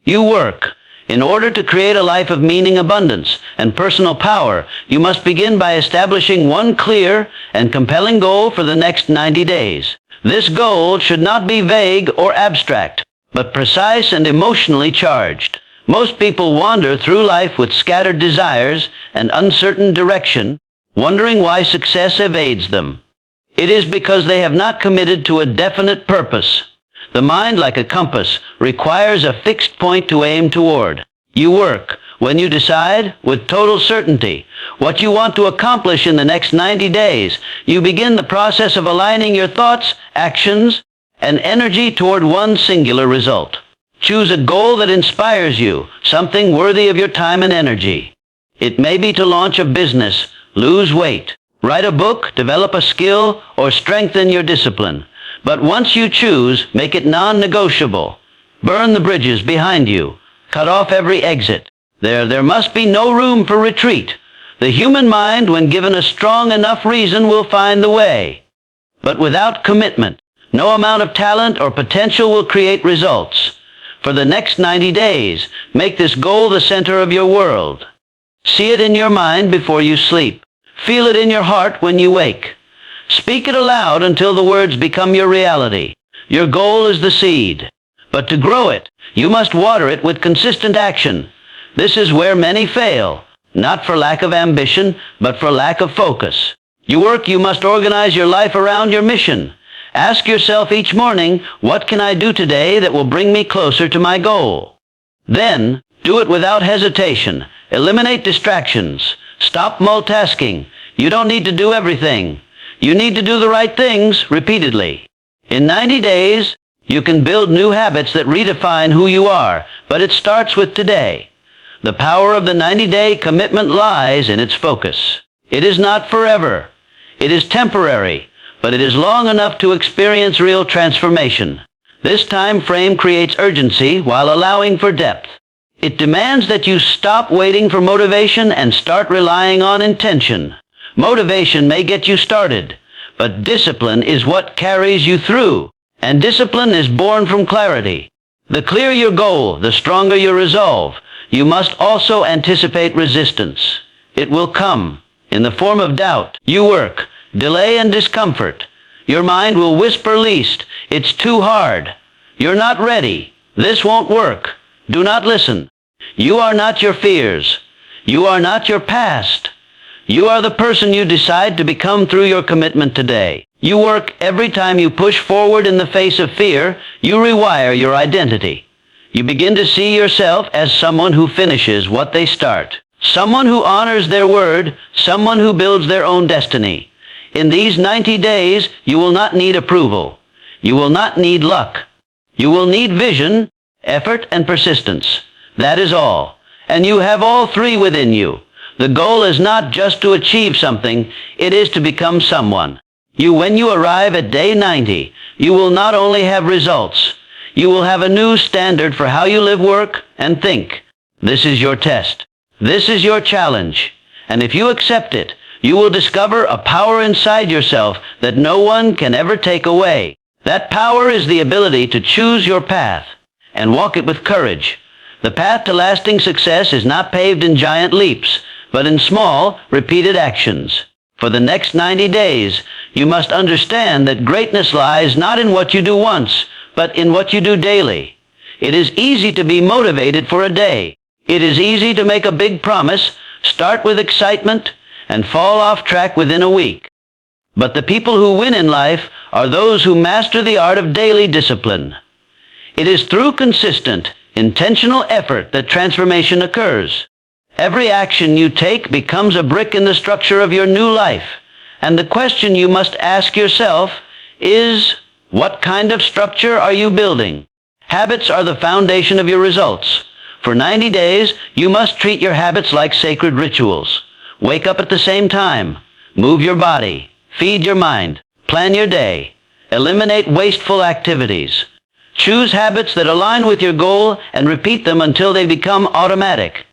You work. In order to create a life of meaning, abundance, and personal power, you must begin by establishing one clear and compelling goal for the next 90 days. This goal should not be vague or abstract, but precise and emotionally charged. Most people wander through life with scattered desires and uncertain direction, wondering why success evades them. It is because they have not committed to a definite purpose. The mind, like a compass, requires a fixed point to aim toward. You work when you decide, with total certainty, what you want to accomplish in the next 90 days. You begin the process of aligning your thoughts, actions, and energy toward one singular result. Choose a goal that inspires you, something worthy of your time and energy. It may be to launch a business, lose weight, write a book, develop a skill, or strengthen your discipline. But once you choose, make it non-negotiable. Burn the bridges behind you. Cut off every exit. There must be no room for retreat. The human mind, when given a strong enough reason, will find the way. But without commitment, no amount of talent or potential will create results. For the next 90 days, make this goal the center of your world. See it in your mind before you sleep. Feel it in your heart when you wake. Speak it aloud until the words become your reality. Your goal is the seed. But to grow it, you must water it with consistent action. This is where many fail, not for lack of ambition, but for lack of focus. You must organize your life around your mission. Ask yourself each morning, what can I do today that will bring me closer to my goal? Then, do it without hesitation. Eliminate distractions. Stop multitasking. You don't need to do everything. You need to do the right things repeatedly. In 90 days, you can build new habits that redefine who you are, but it starts with today. The power of the 90-day commitment lies in its focus. It is not forever. It is temporary, but it is long enough to experience real transformation. This time frame creates urgency while allowing for depth. It demands that you stop waiting for motivation and start relying on intention. Motivation may get you started, but discipline is what carries you through, and discipline is born from clarity. The clearer your goal, the stronger your resolve. You must also anticipate resistance. It will come in the form of doubt. You work, delay, and discomfort. Your mind will whisper least, it's too hard. You're not ready. This won't work. Do not listen. You are not your fears. You are not your past. You are the person you decide to become through your commitment today. You work every time you push forward in the face of fear. You rewire your identity. You begin to see yourself as someone who finishes what they start. Someone who honors their word. Someone who builds their own destiny. In these 90 days, you will not need approval. You will not need luck. You will need vision, effort, and persistence. That is all. And you have all three within you. The goal is not just to achieve something, it is to become someone. When you arrive at day 90, you will not only have results, you will have a new standard for how you live, work, and think. This is your test. This is your challenge. And if you accept it, you will discover a power inside yourself that no one can ever take away. That power is the ability to choose your path and walk it with courage. The path to lasting success is not paved in giant leaps, but in small, repeated actions. For the next 90 days, you must understand that greatness lies not in what you do once, but in what you do daily. It is easy to be motivated for a day. It is easy to make a big promise, start with excitement, and fall off track within a week. But the people who win in life are those who master the art of daily discipline. It is through consistent, intentional effort that transformation occurs. Every action you take becomes a brick in the structure of your new life. And the question you must ask yourself is, what kind of structure are you building? Habits are the foundation of your results. For 90 days, you must treat your habits like sacred rituals. Wake up at the same time. Move your body. Feed your mind. Plan your day. Eliminate wasteful activities. Choose habits that align with your goal and repeat them until they become automatic.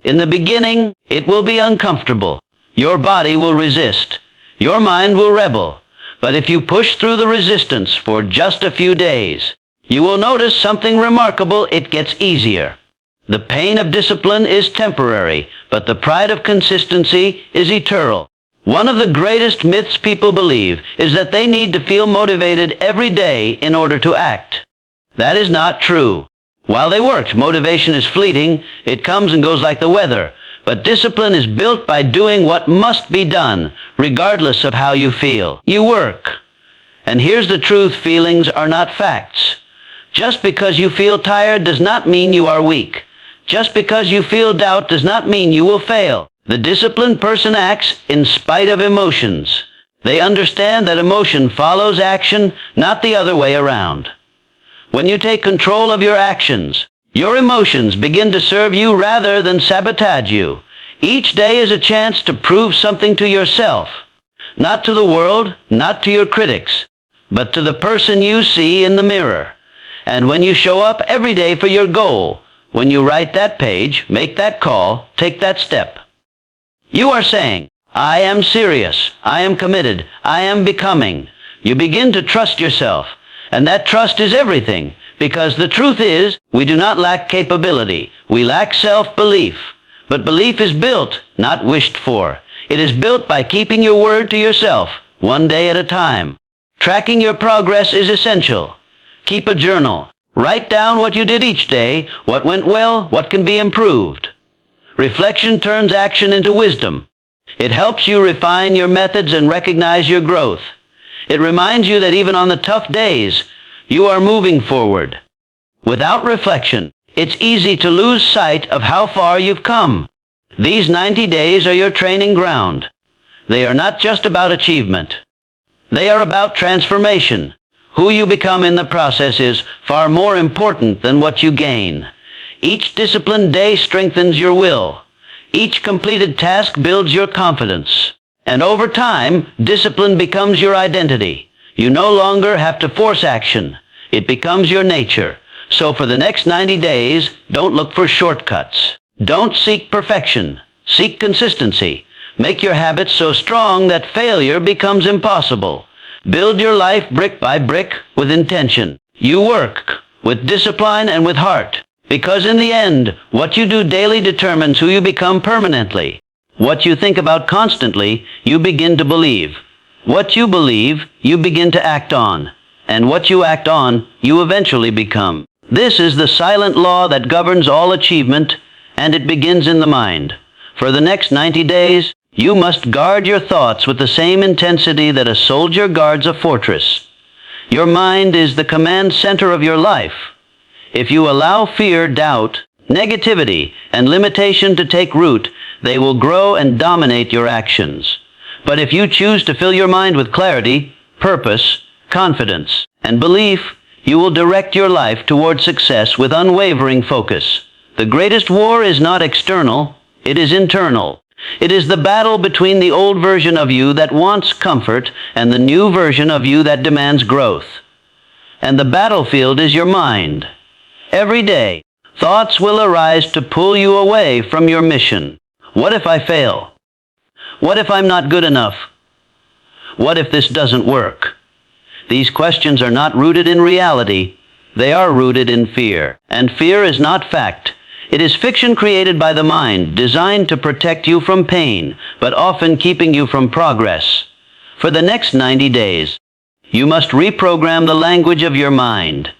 In the beginning, it will be uncomfortable. Your body will resist. Your mind will rebel. But if you push through the resistance for just a few days, you will notice something remarkable. It gets easier. The pain of discipline is temporary, but the pride of consistency is eternal. One of the greatest myths people believe is that they need to feel motivated every day in order to act. That is not true. While they worked, motivation is fleeting. It comes and goes like the weather. But discipline is built by doing what must be done, regardless of how you feel. You work. And here's the truth: feelings are not facts. Just because you feel tired does not mean you are weak. Just because you feel doubt does not mean you will fail. The disciplined person acts in spite of emotions. They understand that emotion follows action, not the other way around. When you take control of your actions, your emotions begin to serve you rather than sabotage you. Each day is a chance to prove something to yourself. Not to the world, not to your critics, but to the person you see in the mirror. And when you show up every day for your goal, when you write that page, make that call, take that step, you are saying, I am serious, I am committed, I am becoming. You begin to trust yourself, and that trust is everything, because the truth is, we do not lack capability, we lack self-belief. But belief is built, not wished for. It is built by keeping your word to yourself, one day at a time. Tracking your progress is essential. Keep a journal. Write down what you did each day, what went well, what can be improved. Reflection turns action into wisdom. It helps you refine your methods and recognize your growth. It reminds you that even on the tough days, you are moving forward. Without reflection, it's easy to lose sight of how far you've come. These 90 days are your training ground. They are not just about achievement. They are about transformation. Who you become in the process is far more important than what you gain. Each disciplined day strengthens your will. Each completed task builds your confidence. And over time, discipline becomes your identity. You no longer have to force action. It becomes your nature. So for the next 90 days, don't look for shortcuts. Don't seek perfection. Seek consistency. Make your habits so strong that failure becomes impossible. Build your life brick by brick with intention. You work with discipline and with heart. Because in the end, what you do daily determines who you become permanently. What you think about constantly, you begin to believe. What you believe, you begin to act on. And what you act on, you eventually become. This is the silent law that governs all achievement, and it begins in the mind. For the next 90 days, you must guard your thoughts with the same intensity that a soldier guards a fortress. Your mind is the command center of your life. If you allow fear, doubt, negativity, and limitation to take root, they will grow and dominate your actions. But if you choose to fill your mind with clarity, purpose, confidence, and belief, you will direct your life toward success with unwavering focus. The greatest war is not external, it is internal. It is the battle between the old version of you that wants comfort and the new version of you that demands growth. And the battlefield is your mind. Every day, thoughts will arise to pull you away from your mission. What if I fail? What if I'm not good enough? What if this doesn't work? These questions are not rooted in reality. They are rooted in fear. And fear is not fact. It is fiction created by the mind, designed to protect you from pain, but often keeping you from progress. For the next 90 days, you must reprogram the language of your mind.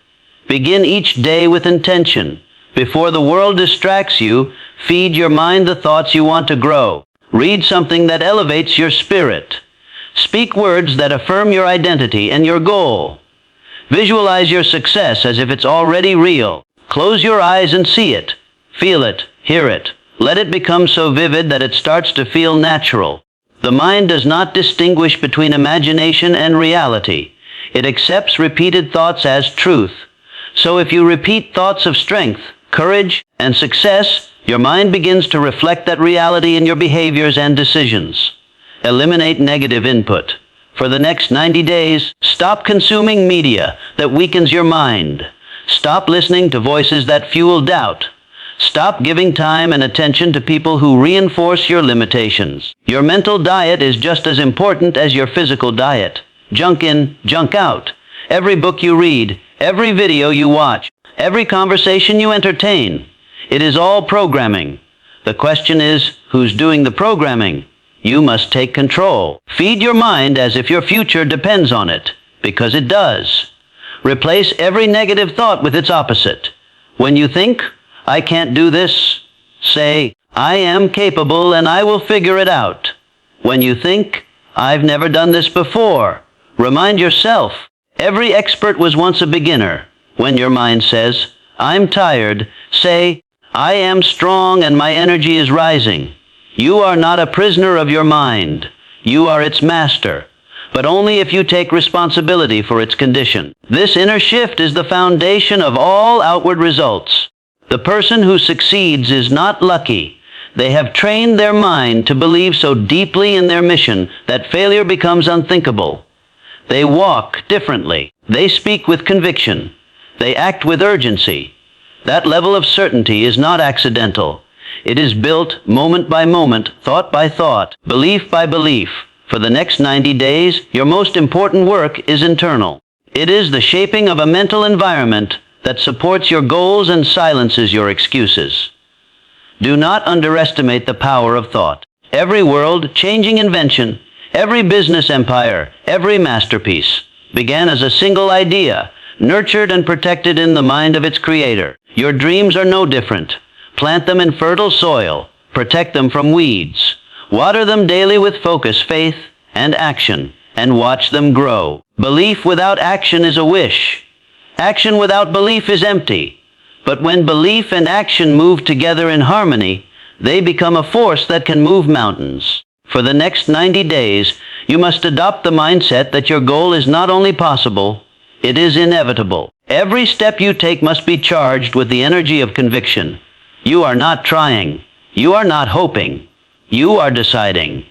Begin each day with intention. Before the world distracts you, feed your mind the thoughts you want to grow. Read something that elevates your spirit. Speak words that affirm your identity and your goal. Visualize your success as if it's already real. Close your eyes and see it. Feel it. Hear it. Let it become so vivid that it starts to feel natural. The mind does not distinguish between imagination and reality. It accepts repeated thoughts as truth. So if you repeat thoughts of strength, courage, and success, your mind begins to reflect that reality in your behaviors and decisions. Eliminate negative input. For the next 90 days, stop consuming media that weakens your mind. Stop listening to voices that fuel doubt. Stop giving time and attention to people who reinforce your limitations. Your mental diet is just as important as your physical diet. Junk in, junk out. Every book you read, every video you watch, every conversation you entertain, It is all programming. The question is, who's doing the programming? You must take control. Feed your mind as if your future depends on it, because it does. Replace every negative thought with its opposite. When you think, I can't do this, say, I am capable and I will figure it out. When you think, I've never done this before, remind yourself, every expert was once a beginner. When your mind says, I'm tired, say, I am strong and my energy is rising. You are not a prisoner of your mind. You are its master, but only if you take responsibility for its condition. This inner shift is the foundation of all outward results. The person who succeeds is not lucky. They have trained their mind to believe so deeply in their mission that failure becomes unthinkable. They walk differently. They speak with conviction. They act with urgency. That level of certainty is not accidental. It is built moment by moment, thought by thought, belief by belief. For the next 90 days, your most important work is internal. It is the shaping of a mental environment that supports your goals and silences your excuses. Do not underestimate the power of thought. Every world-changing invention, every business empire, every masterpiece began as a single idea, nurtured and protected in the mind of its creator. Your dreams are no different. Plant them in fertile soil. Protect them from weeds. Water them daily with focus, faith, and action, and watch them grow. Belief without action is a wish. Action without belief is empty. But when belief and action move together in harmony, they become a force that can move mountains. For the next 90 days, you must adopt the mindset that your goal is not only possible, it is inevitable. Every step you take must be charged with the energy of conviction. You are not trying. You are not hoping. You are deciding.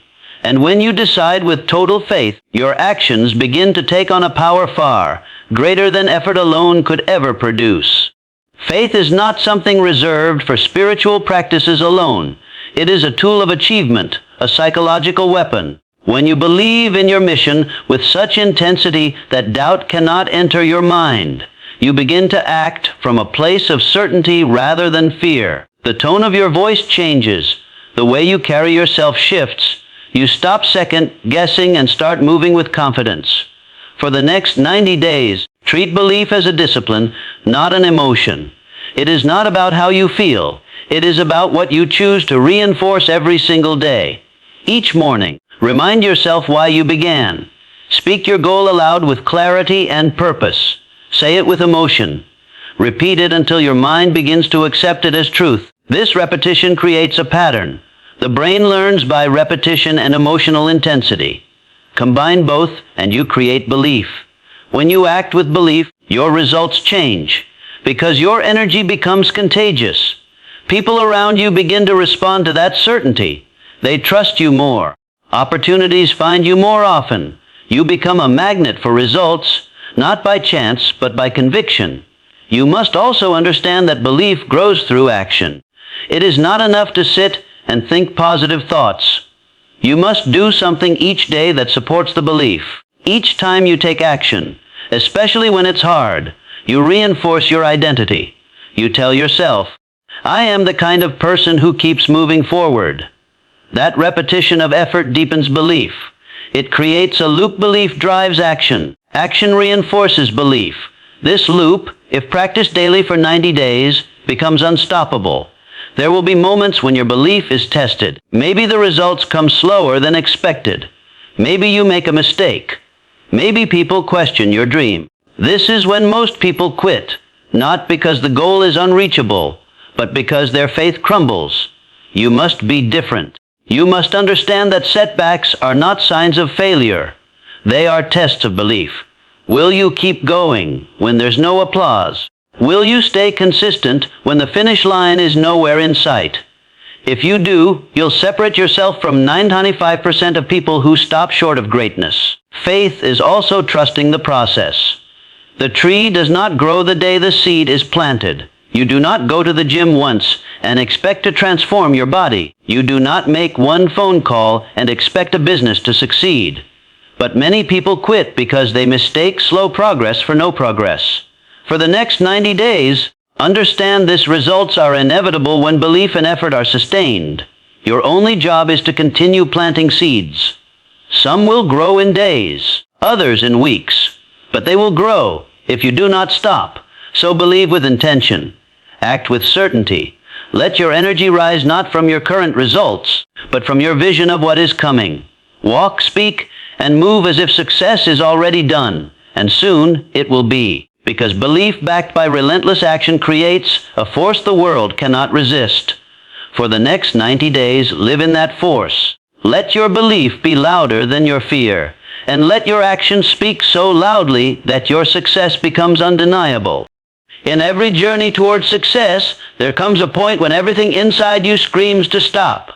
And when you decide with total faith, your actions begin to take on a power far greater than effort alone could ever produce. Faith is not something reserved for spiritual practices alone. It is a tool of achievement, a psychological weapon. When you believe in your mission with such intensity that doubt cannot enter your mind, you begin to act from a place of certainty rather than fear. The tone of your voice changes. The way you carry yourself shifts. You stop second-guessing and start moving with confidence. For the next 90 days, treat belief as a discipline, not an emotion. It is not about how you feel. It is about what you choose to reinforce every single day. Each morning, remind yourself why you began. Speak your goal aloud with clarity and purpose. Say it with emotion. Repeat it until your mind begins to accept it as truth. This repetition creates a pattern. The brain learns by repetition and emotional intensity. Combine both and you create belief. When you act with belief, your results change because your energy becomes contagious. People around you begin to respond to that certainty. They trust you more. Opportunities find you more often. You become a magnet for results, not by chance, but by conviction. You must also understand that belief grows through action. It is not enough to sit and think positive thoughts. You must do something each day that supports the belief. Each time you take action, especially when it's hard, you reinforce your identity. You tell yourself, I am the kind of person who keeps moving forward. That repetition of effort deepens belief. It creates a loop. Belief drives action. Action reinforces belief. This loop, if practiced daily for 90 days, becomes unstoppable. There will be moments when your belief is tested. Maybe the results come slower than expected. Maybe you make a mistake. Maybe people question your dream. This is when most people quit, not because the goal is unreachable, but because their faith crumbles. You must be different. You must understand that setbacks are not signs of failure. They are tests of belief. Will you keep going when there's no applause? Will you stay consistent when the finish line is nowhere in sight? If you do, you'll separate yourself from 95% of people who stop short of greatness. Faith is also trusting the process. The tree does not grow the day the seed is planted. You do not go to the gym once and expect to transform your body. You do not make one phone call and expect a business to succeed. But many people quit because they mistake slow progress for no progress. For the next 90 days, Understand this: results are inevitable when belief and effort are sustained. Your only job is to continue planting seeds. Some will grow in days, others in weeks, but they will grow if you do not stop. So believe with intention. Act with certainty. Let your energy rise not from your current results, but from your vision of what is coming. Walk, speak, and move as if success is already done, and soon it will be. Because belief backed by relentless action creates a force the world cannot resist. For the next 90 days, live in that force. Let your belief be louder than your fear, and let your actions speak so loudly that your success becomes undeniable. In every journey towards success, there comes a point when everything inside you screams to stop.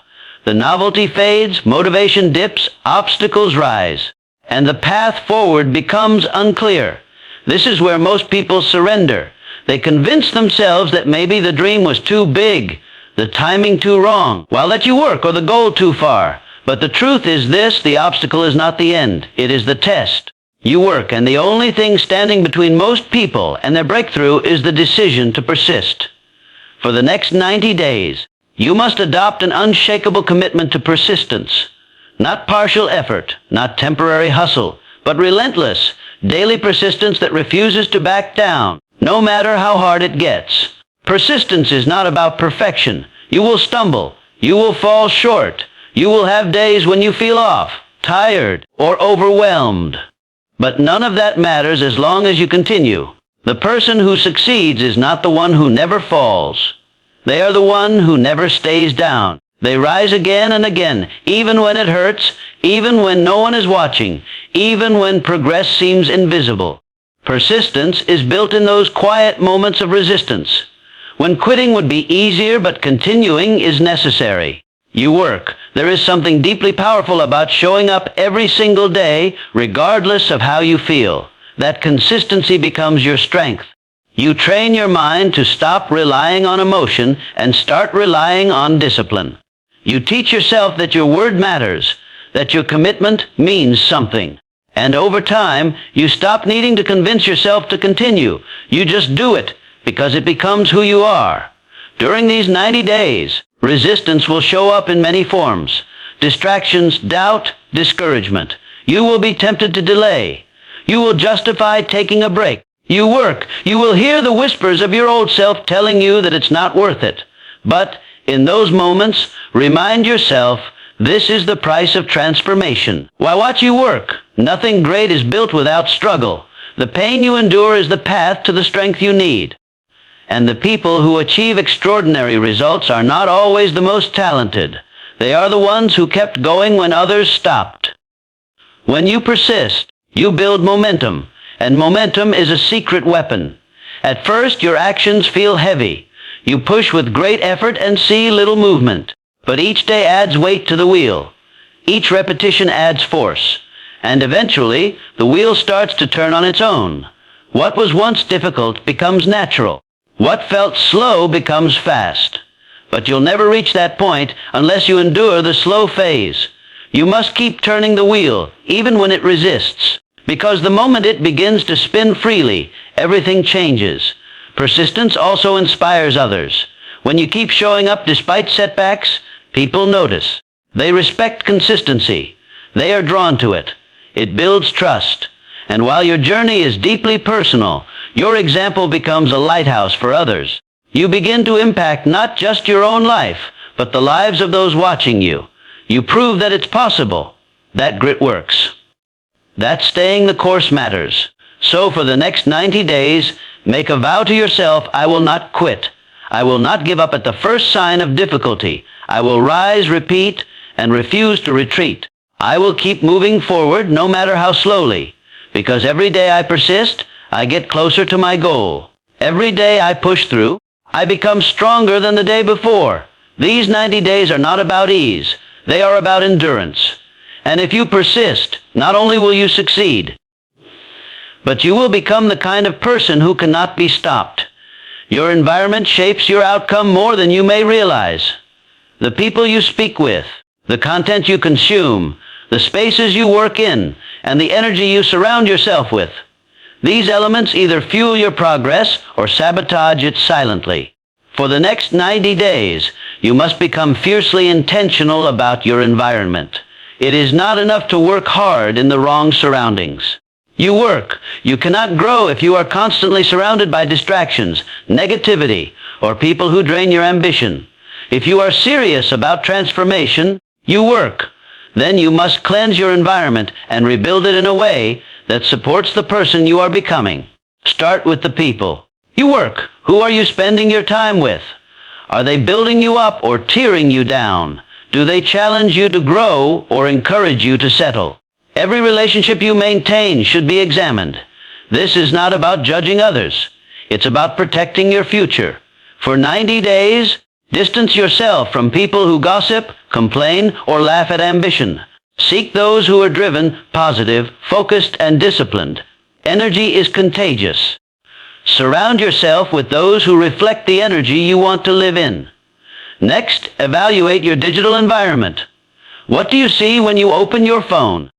The novelty fades, motivation dips, obstacles rise, and the path forward becomes unclear. This is where most people surrender. They convince themselves that maybe the dream was too big, the timing too wrong, while that you work, or the goal too far. But the truth is this: the obstacle is not the end, it is the test. You work, and the only thing standing between most people and their breakthrough is the decision to persist. For the next 90 days, you must adopt an unshakable commitment to persistence. Not partial effort, not temporary hustle, but relentless, daily persistence that refuses to back down, no matter how hard it gets. Persistence is not about perfection. You will stumble. You will fall short. You will have days when you feel off, tired, or overwhelmed. But none of that matters as long as you continue. The person who succeeds is not the one who never falls. They are the one who never stays down. They rise again and again, even when it hurts, even when no one is watching, even when progress seems invisible. Persistence is built in those quiet moments of resistance, when quitting would be easier but continuing is necessary. You work. There is something deeply powerful about showing up every single day, regardless of how you feel. That consistency becomes your strength. You train your mind to stop relying on emotion and start relying on discipline. You teach yourself that your word matters, that your commitment means something. And over time, you stop needing to convince yourself to continue. You just do it, because it becomes who you are. During these 90 days, resistance will show up in many forms. Distractions, doubt, discouragement. You will be tempted to delay. You will justify taking a break. You work. You will hear the whispers of your old self telling you that it's not worth it. But in those moments, remind yourself, this is the price of transformation. Why watch you work? Nothing great is built without struggle. The pain you endure is the path to the strength you need. And the people who achieve extraordinary results are not always the most talented. They are the ones who kept going when others stopped. When you persist, you build momentum, and momentum is a secret weapon. At first, your actions feel heavy. You push with great effort and see little movement. But each day adds weight to the wheel. Each repetition adds force. And eventually, the wheel starts to turn on its own. What was once difficult becomes natural. What felt slow becomes fast. But you'll never reach that point unless you endure the slow phase. You must keep turning the wheel, even when it resists. Because the moment it begins to spin freely, everything changes. Persistence also inspires others. When you keep showing up despite setbacks, people notice. They respect consistency. They are drawn to it. It builds trust. And while your journey is deeply personal, your example becomes a lighthouse for others. You begin to impact not just your own life, but the lives of those watching you. You prove that it's possible. That grit works. That staying the course matters. So for the next 90 days, make a vow to yourself: I will not quit. I will not give up at the first sign of difficulty. I will rise, repeat, and refuse to retreat. I will keep moving forward no matter how slowly, because every day I persist, I get closer to my goal. Every day I push through, I become stronger than the day before. These 90 days are not about ease. They are about endurance. And if you persist, not only will you succeed, but you will become the kind of person who cannot be stopped. Your environment shapes your outcome more than you may realize. The people you speak with, the content you consume, the spaces you work in, and the energy you surround yourself with. These elements either fuel your progress or sabotage it silently. For the next 90 days, you must become fiercely intentional about your environment. It is not enough to work hard in the wrong surroundings. You cannot grow if you are constantly surrounded by distractions, negativity, or people who drain your ambition. If you are serious about transformation, then you must cleanse your environment and rebuild it in a way that supports the person you are becoming. Start with the people. Who are you spending your time with? Are they building you up or tearing you down? Do they challenge you to grow or encourage you to settle? Every relationship you maintain should be examined. This is not about judging others. It's about protecting your future. For 90 days, distance yourself from people who gossip, complain, or laugh at ambition. Seek those who are driven, positive, focused, and disciplined. Energy is contagious. Surround yourself with those who reflect the energy you want to live in. Next, evaluate your digital environment. What do you see when you open your phone?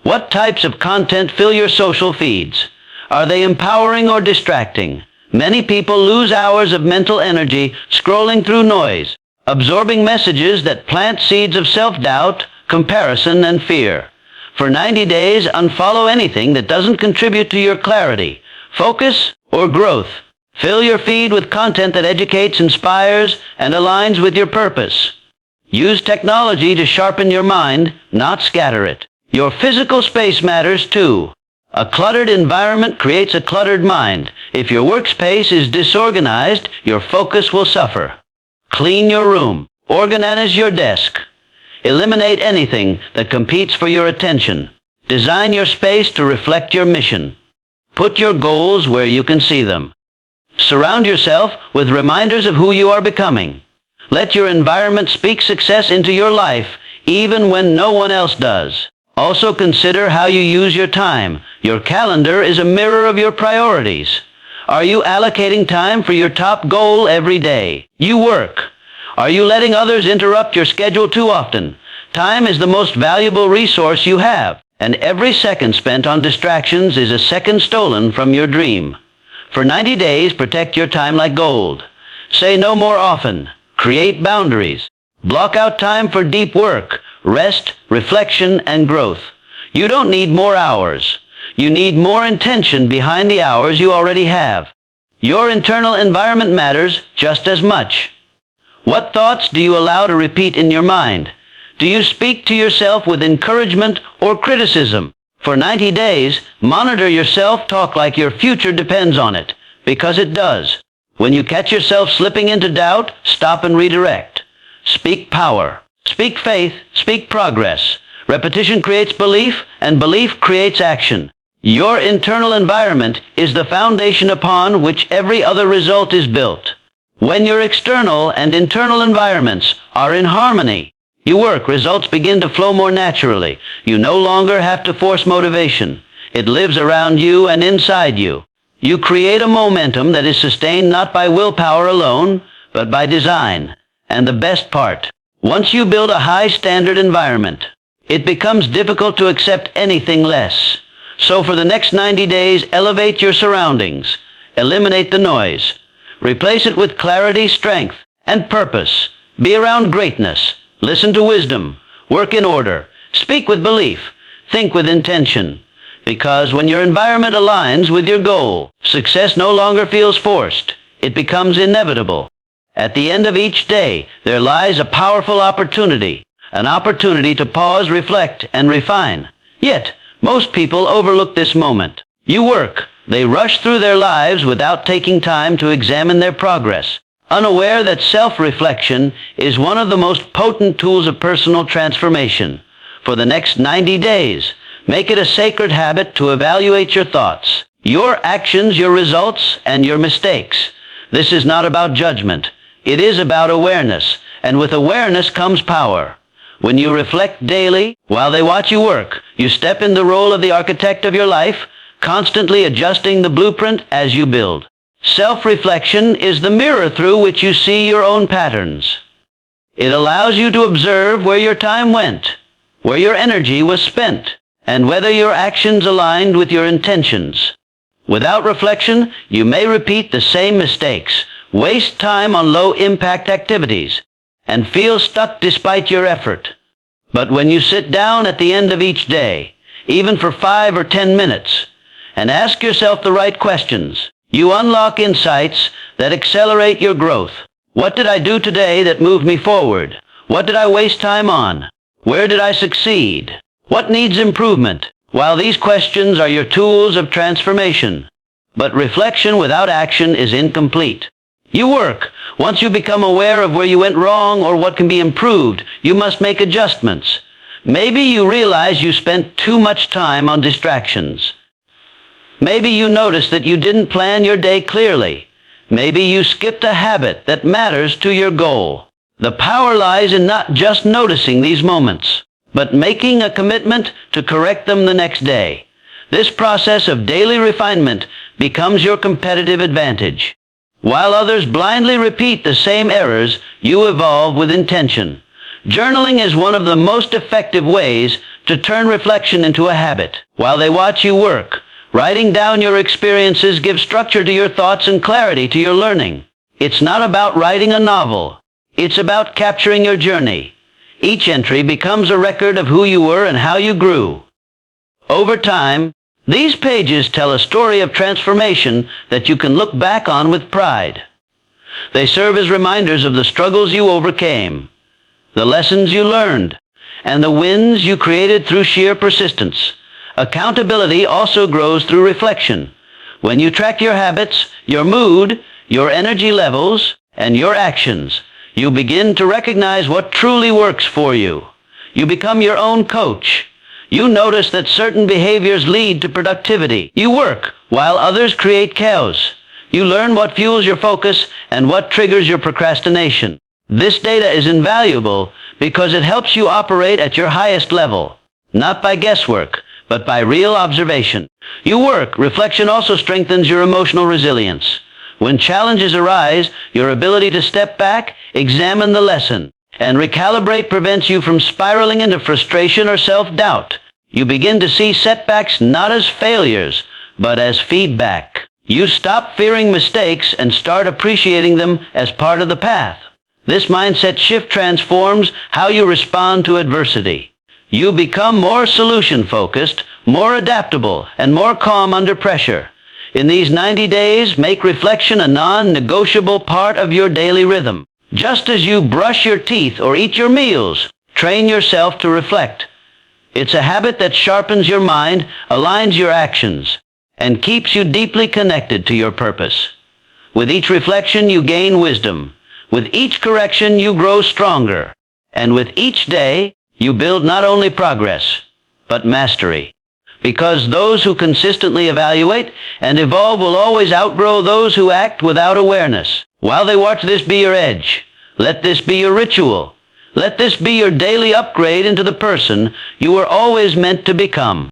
What types of content fill your social feeds? Are they empowering or distracting? Many people lose hours of mental energy scrolling through noise, absorbing messages that plant seeds of self-doubt, comparison, and fear. For 90 days, unfollow anything that doesn't contribute to your clarity, focus, or growth. Fill your feed with content that educates, inspires, and aligns with your purpose. Use technology to sharpen your mind, not scatter it. Your physical space matters too. A cluttered environment creates a cluttered mind. If your workspace is disorganized, your focus will suffer. Clean your room. Organize your desk. Eliminate anything that competes for your attention. Design your space to reflect your mission. Put your goals where you can see them. Surround yourself with reminders of who you are becoming. Let your environment speak success into your life, even when no one else does. Also consider how you use your time. Your calendar is a mirror of your priorities. Are you allocating time for your top goal every day? Are you letting others interrupt your schedule too often? Time is the most valuable resource you have, and every second spent on distractions is a second stolen from your dream. For 90 days, protect your time like gold. Say no more often. Create boundaries. Block out time for deep work, rest, reflection, and growth. You don't need more hours. You need more intention behind the hours you already have. Your internal environment matters just as much. What thoughts do you allow to repeat in your mind? Do you speak to yourself with encouragement or criticism? For 90 days, monitor your self-talk like your future depends on it, because it does. When you catch yourself slipping into doubt, stop and redirect. Speak power. Speak faith. Speak progress. Repetition creates belief, and belief creates action. Your internal environment is the foundation upon which every other result is built. When your external and internal environments are in harmony, results begin to flow more naturally. You no longer have to force motivation. It lives around you and inside you. You create a momentum that is sustained not by willpower alone, but by design. And the best part, once you build a high-standard environment, it becomes difficult to accept anything less. So for the next 90 days, elevate your surroundings. Eliminate the noise. Replace it with clarity, strength, and purpose. Be around greatness. Listen to wisdom. Work in order. Speak with belief. Think with intention. Because when your environment aligns with your goal, success no longer feels forced. It becomes inevitable. At the end of each day, there lies a powerful opportunity. An opportunity to pause, reflect, and refine. Yet, most people overlook this moment. They rush through their lives without taking time to examine their progress, unaware that self-reflection is one of the most potent tools of personal transformation. For the next 90 days, make it a sacred habit to evaluate your thoughts, your actions, your results, and your mistakes. This is not about judgment. It is about awareness, and with awareness comes power. When you reflect daily, while they watch you work, you step in the role of the architect of your life, constantly adjusting the blueprint as you build. Self-reflection is the mirror through which you see your own patterns. It allows you to observe where your time went, where your energy was spent, and whether your actions aligned with your intentions. Without reflection, you may repeat the same mistakes, waste time on low-impact activities, and feel stuck despite your effort. But when you sit down at the end of each day, even for 5 or 10 minutes, and ask yourself the right questions, you unlock insights that accelerate your growth. What did I do today that moved me forward? What did I waste time on? Where did I succeed? What needs improvement? While these questions are your tools of transformation, but reflection without action is incomplete. You work. Once you become aware of where you went wrong or what can be improved, you must make adjustments. Maybe you realize you spent too much time on distractions. Maybe you noticed that you didn't plan your day clearly. Maybe you skipped a habit that matters to your goal. The power lies in not just noticing these moments, but making a commitment to correct them the next day. This process of daily refinement becomes your competitive advantage. While others blindly repeat the same errors, you evolve with intention. Journaling is one of the most effective ways to turn reflection into a habit. While they watch you work, writing down your experiences gives structure to your thoughts and clarity to your learning. It's not about writing a novel. It's about capturing your journey. Each entry becomes a record of who you were and how you grew. Over time, these pages tell a story of transformation that you can look back on with pride. They serve as reminders of the struggles you overcame, the lessons you learned, and the wins you created through sheer persistence. Accountability also grows through reflection. When you track your habits, your mood, your energy levels, and your actions, you begin to recognize what truly works for you. You become your own coach. You notice that certain behaviors lead to productivity. You work while others create chaos. You learn what fuels your focus and what triggers your procrastination. This data is invaluable because it helps you operate at your highest level, not by guesswork, but by real observation. You work. Reflection also strengthens your emotional resilience. When challenges arise, your ability to step back, examine the lesson, and recalibrate prevents you from spiraling into frustration or self-doubt. You begin to see setbacks not as failures, but as feedback. You stop fearing mistakes and start appreciating them as part of the path. This mindset shift transforms how you respond to adversity. You become more solution-focused, more adaptable, and more calm under pressure. In these 90 days, make reflection a non-negotiable part of your daily rhythm. Just as you brush your teeth or eat your meals, train yourself to reflect. It's a habit that sharpens your mind, aligns your actions, and keeps you deeply connected to your purpose. With each reflection, you gain wisdom. With each correction, you grow stronger. And with each day, you build not only progress, but mastery. Because those who consistently evaluate and evolve will always outgrow those who act without awareness. While they watch this be your edge, let this be your ritual. Let this be your daily upgrade into the person you were always meant to become.